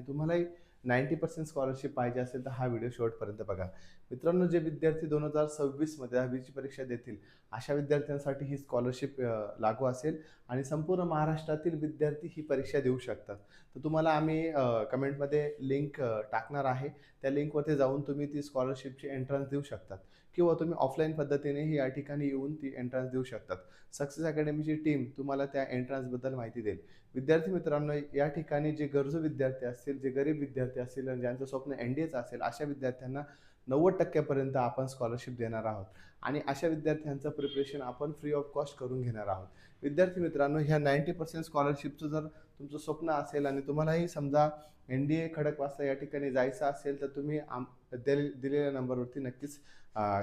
तुम्हालाही 90% स्कॉलरशिप पाहिजे असेल तर हा व्हिडिओ शेवटपर्यंत बघा. मित्रांनो, जे विद्यार्थी 2026 मध्ये 10वी परीक्षा देतील, अशा विद्यार्थ्यांसाठी ही स्कॉलरशिप लागू असेल आणि संपूर्ण महाराष्ट्रातील विद्यार्थी ही परीक्षा देऊ शकतात. तर तुम्हाला आम्ही कमेंटमध्ये लिंक टाकणार आहे. त्या लिंकवरती जाऊन तुम्ही ती स्कॉलरशिपची एंट्रन्स देऊ शकतात किंवा तुम्ही ऑफलाईन पद्धतीनेही या ठिकाणी येऊन ती एंट्रन्स देऊ शकतात. सक्सेस अकॅडमीची टीम तुम्हाला त्या एंट्रन्सबद्दल माहिती देईल. विद्यार्थी मित्रांनो, या ठिकाणी जे गरजू विद्यार्थी असतील, जे गरीब विद्यार्थी असतील आणि ज्यांचं स्वप्न एनडीएचं असेल, अशा विद्यार्थ्यांना 90% पर्यंत आपण स्कॉलरशिप देणार आहोत आणि अशा विद्यार्थ्यांचं प्रिपरेशन आपण फ्री ऑफ कॉस्ट करून घेणार आहोत. विद्यार्थी मित्रांनो, ह्या 90% स्कॉलरशिपचं जर तुमचं स्वप्न असेल आणि तुम्हालाही समजा एनडीए खडकवासला या ठिकाणी जायचं असेल, तर तुम्ही दिलेल्या नंबरवरती नक्कीच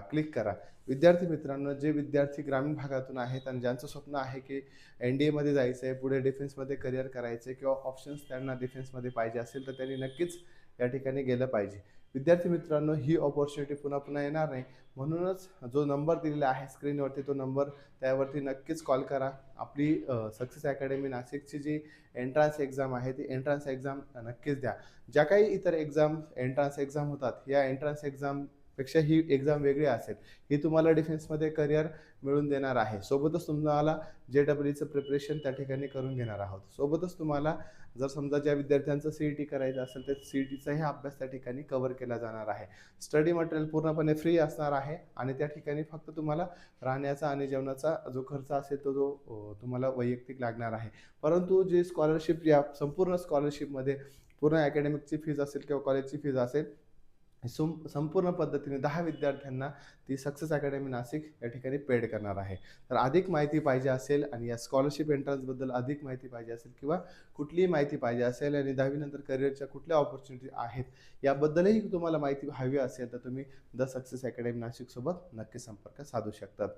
क्लिक करा. विद्यार्थी मित्रांनो, जे विद्यार्थी ग्रामीण भागातून आहेत आणि ज्यांचं स्वप्न आहे की एनडीएमध्ये जायचं आहे, पुढे डिफेन्समध्ये करिअर करायचं आहे किंवा ऑप्शन्स त्यांना डिफेन्समध्ये पाहिजे असेल, तर त्यांनी नक्कीच या ठिकाणी गेलं पाहिजे. विद्यार्थी मित्रांनो, ही अपॉर्च्युनिटी पुन्हा पुन्हा येणार नाही. म्हणूनच जो नंबर दिलेला आहे स्क्रीनवरती, तो नंबर त्यावरती नक्कीच कॉल करा. आपली सक्सेस अकॅडमी नाशिकची जी एंट्रन्स एक्झाम आहे, ती एंट्रन्स एक्झाम नक्कीच द्या. ज्या काही इतर एंट्रन्स एक्झाम होतात, या एंट्रन्स एक्झामपेक्षा ही एक्झाम वेगळी असेल. ही तुम्हाला डिफेन्समध्ये करिअर मिळवून देणार आहे. सोबतच तुम्हाला जे-डबल-ईचं प्रिपरेशन त्या ठिकाणी करून घेणार आहोत. सोबतच तुम्हाला जर समजा ज्या विद्यार्थ्यांचं सीईटी करायचं असेल, तर सीईटीचाही अभ्यास त्या ठिकाणी कव्हर केला जाणार आहे. स्टडी मटेरियल पूर्णपणे फ्री असणार आहे आणि त्या ठिकाणी फक्त तुम्हाला राहण्याचा आणि जेवणाचा जो खर्च असेल, तो तुम्हाला वैयक्तिक लागणार आहे. परंतु जे स्कॉलरशिप, या संपूर्ण स्कॉलरशिपमध्ये पूर्ण अकॅडमिकची फीज असेल किंवा कॉलेजची फीज असेल, संपूर्ण पद्धतीने 10 विद्यार्थ्यांना ती सक्सेस अकॅडमी नाशिक या ठिकाणी पेड करणार आहे. तर अधिक माहिती पाहिजे असेल आणि या स्कॉलरशिप एंट्रन्सबद्दल अधिक माहिती पाहिजे असेल किंवा कुठलीही माहिती पाहिजे असेल आणि 10वी नंतर करिअरच्या कुठल्या अपॉर्च्युनिटी आहेत, याबद्दलही तुम्हाला माहिती हवी असेल, तर तुम्ही द सक्सेस अकॅडमी नाशिकसोबत नक्की संपर्क साधू शकतात.